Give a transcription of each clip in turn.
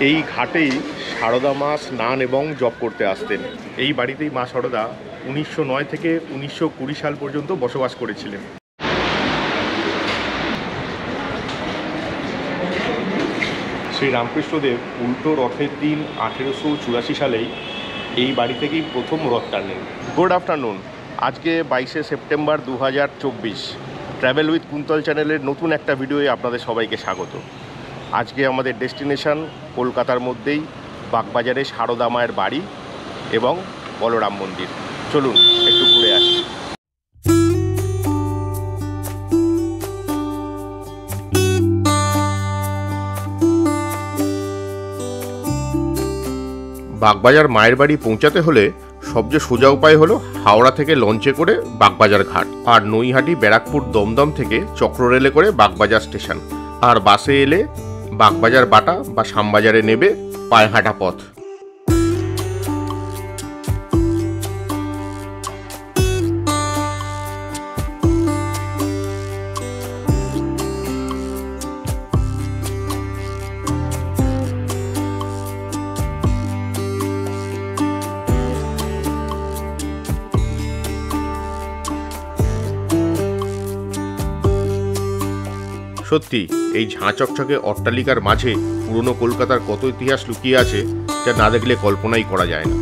এই ঘাটেই সারদা মা স্নান এবং জপ করতে আসতেন। এই বাড়িতেই মা সারদা 1909 থেকে 1920 সাল পর্যন্ত বসবাস করেছিলেন। শ্রী রামকৃষ্ণদেব উল্টো রথের দিন 1884 সালেই এই বাড়ি থেকেই প্রথম রথ টানেন। Good afternoon. আজকে 22শে সেপ্টেম্বর 2024। ট্র্যাভেল উইথ কুন্তল চ্যানেলের নতুন একটা ভিডিওয়ে আপনাদের সবাইকে স্বাগত। আজকে আমাদের ডেস্টিনেশন কলকাতার মধ্যেই বাগবাজারে সারদা মায়ের বাড়ি এবং বলরাম মন্দির। চলুন একটু ঘুরে আসি। বাগবাজার মায়ের বাড়ি পৌঁছাতে হলে সবচেয়ে সোজা উপায় হলো হাওড়া থেকে লঞ্চে করে বাগবাজার ঘাট, আর নৈহাটি ব্যারাকপুর দমদম থেকে চক্র রেলে করে বাগবাজার স্টেশন, আর বাসে এলে বাগবাজার বাটা বা শ্যামবাজারে নেবে পায়ে হাঁটা পথ। সত্যি এই ঝাঁ চকচকে অট্টালিকার মাঝে পুরনো কলকাতার কত ইতিহাস লুকিয়ে আছে যা না দেখলে কল্পনাই করা যায় না।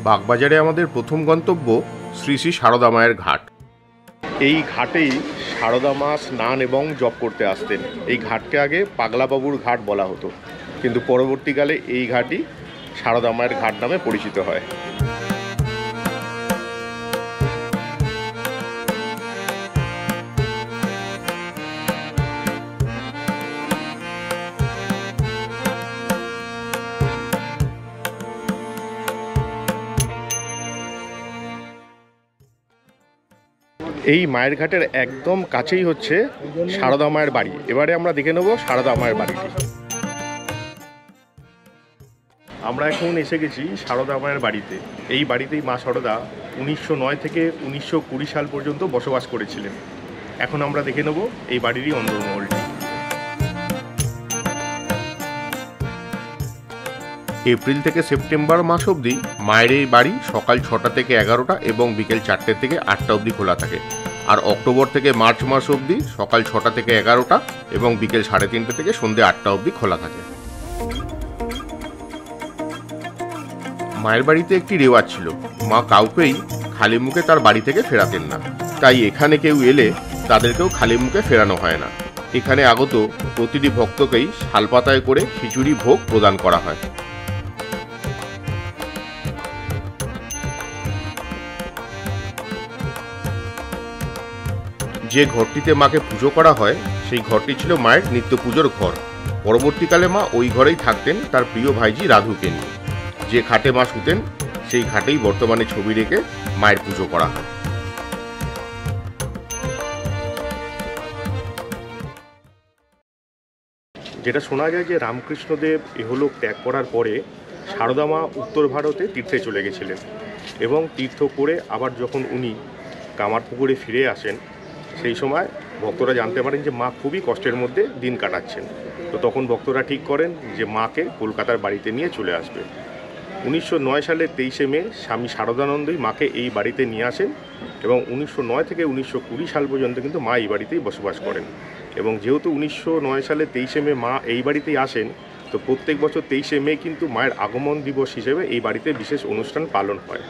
বাগবাজারে আমাদের প্রথম গন্তব্য শ্রী শ্রী সারদা মায়ের ঘাট। এই ঘাটেই সারদা মা স্নান এবং জপ করতে আসতেন। এই ঘাটকে আগে পাগলাবাবুর ঘাট বলা হতো, কিন্তু পরবর্তীকালে এই ঘাটই সারদা মায়ের ঘাট নামে পরিচিত হয়। এই মায়ের ঘাটের একদম কাছেই হচ্ছে সারদা মায়ের বাড়ি। এবারে আমরা দেখে নেব সারদা মায়ের বাড়িটি। আমরা এখন এসে গেছি সারদা মায়ের বাড়িতে। এই বাড়িতেই মা সারদা 1909 থেকে 1920 সাল পর্যন্ত বসবাস করেছিলেন। এখন আমরা দেখে নেব এই বাড়িরই অন্দরমহলটি। এপ্রিল থেকে সেপ্টেম্বর মাস অবধি মায়ের এই বাড়ি সকাল 6টা থেকে 11টা এবং বিকেল 4টে থেকে 8টা অবধি খোলা থাকে। আর অক্টোবর থেকে মার্চ মাস অবধি সকাল 6টা থেকে 11টা এবং বিকেল 3:30 থেকে সন্ধ্যে 8টা অবধি খোলা থাকে। মায়ের বাড়িতে একটি রেওয়াজ ছিল, মা কাউকেই খালি মুখে তার বাড়ি থেকে ফেরাতেন না। তাই এখানে কেউ এলে তাদেরকেও খালি মুখে ফেরানো হয় না। এখানে আগত প্রতিটি ভক্তকেই শালপাতায় করে খিচুড়ি ভোগ প্রদান করা হয়। যে ঘরটিতে মাকে পুজো করা হয় সেই ঘরটি ছিল মায়ের নিত্য পুজোর ঘর। পরবর্তীকালে মা ওই ঘরেই থাকতেন তার প্রিয় ভাইজি রাধুকে নিয়ে। যে ঘাটে মা শুতেন সেই ঘাটেই বর্তমানে ছবি রেখে মায়ের পুজো করা হয়। যেটা শোনা যায় যে রামকৃষ্ণদেব ইহলোক ত্যাগ করার পরে সারদা মা উত্তর ভারতে তীর্থে চলে গেছিলেন, এবং তীর্থ করে আবার যখন উনি কামারপুকুরে ফিরে আসেন সেই সময় ভক্তরা জানতে পারেন যে মা খুবই কষ্টের মধ্যে দিন কাটাচ্ছেন। তো তখন ভক্তরা ঠিক করেন যে মাকে কলকাতার বাড়িতে নিয়ে চলে আসবে। 1909 সালের 23শে মে স্বামী শারদানন্দই মাকে এই বাড়িতে নিয়ে আসেন, এবং 1909 থেকে 1920 সাল পর্যন্ত কিন্তু মা এই বাড়িতেই বসবাস করেন। এবং যেহেতু 1909 সালের 23শে মে মা এই বাড়িতেই আসেন, তো প্রত্যেক বছর 23শে মে কিন্তু মায়ের আগমন দিবস হিসেবে এই বাড়িতে বিশেষ অনুষ্ঠান পালন হয়।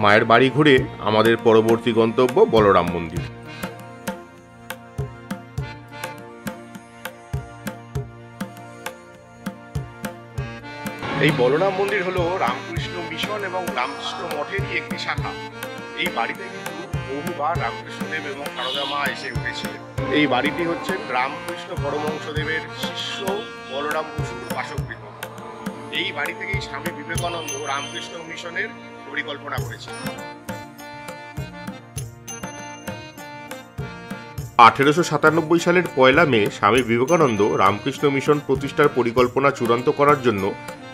মায়ের বাড়ি ঘুরে আমাদের পরবর্তী গন্তব্য বলরাম মন্দির। এই বলরাম মন্দির হলো রামকৃষ্ণ মিশন মিশন এবং রামকৃষ্ণ মঠেরই একটি শাখা। এই বাড়িতে কিন্তু বহুবার রামকৃষ্ণদেব এবং সারদা মা এসে উঠেছিলেন। এই বাড়িটি হচ্ছে রামকৃষ্ণ পরমহংসদেবের শিষ্য বলরাম বসুর বাসগৃহ। এই বাড়ি থেকেই স্বামী বিবেকানন্দ রামকৃষ্ণ মিশনের পরিকল্পনা করেছিলেন। 1897 সালের 1 মে স্বামী বিবেকানন্দ রামকৃষ্ণ মিশন প্রতিষ্ঠার পরিকল্পনা চূড়ান্ত করার জন্য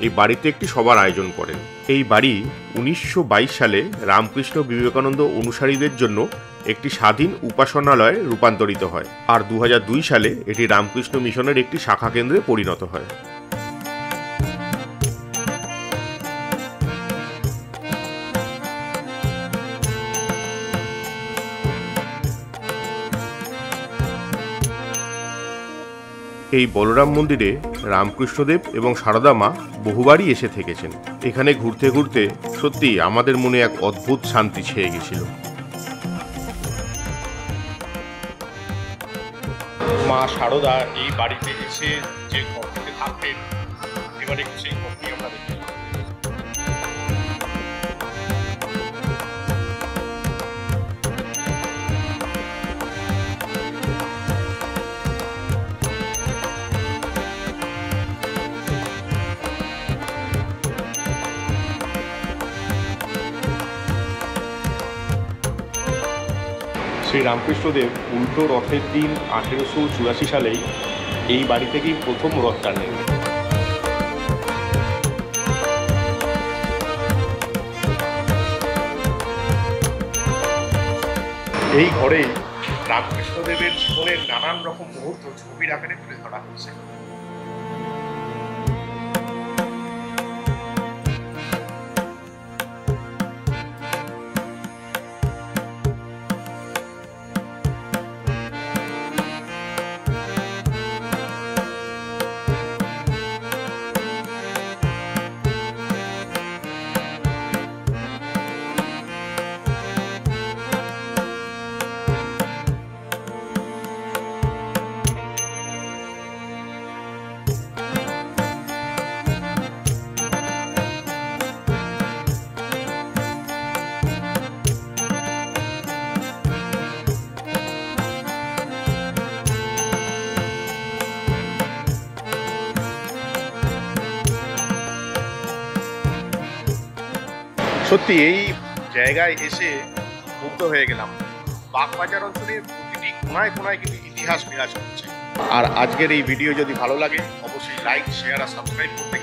এই বাড়িতে একটি সভার আয়োজন করেন। এই বাড়ি 1922 সালে রামকৃষ্ণ বিবেকানন্দ অনুসারীদের জন্য একটি স্বাধীন উপাসনালয়ে রূপান্তরিত হয়, আর 2002 সালে এটি রামকৃষ্ণ মিশনের একটি শাখা কেন্দ্রে পরিণত হয়। এই বলরাম মন্দিরে রামকৃষ্ণদেব এবং সারদা মা বহুবারই এসে থেকেছেন। এখানে ঘুরতে ঘুরতে সত্যি আমাদের মনে এক অদ্ভুত শান্তি ছেয়ে গেছিল। মা সারদা এই বাড়িতে এসে যে ঘরটিতে থাকতেন, এবারে সেই ঘরটি আমরা দেখি। শ্রী রামকৃষ্ণদেব উল্টো রথের দিন 1884 সালেই এই বাড়ি থেকেই প্রথম রথ টানেন। এই ঘরেই রামকৃষ্ণদেবের জীবনের নানান রকম মুহূর্ত ছবির আকারে তুলে ধরা হয়েছে। সত্যি এই জায়গায় এসে মুগ্ধ হয়ে গেলাম। বাগবাজার অঞ্চলের প্রতিটি কোনায় কোনায় কিন্তু ইতিহাস বিরাজ করছে। আর আজকের এই ভিডিও যদি ভালো লাগে অবশ্যই লাইক, শেয়ার আর সাবস্ক্রাইব করতে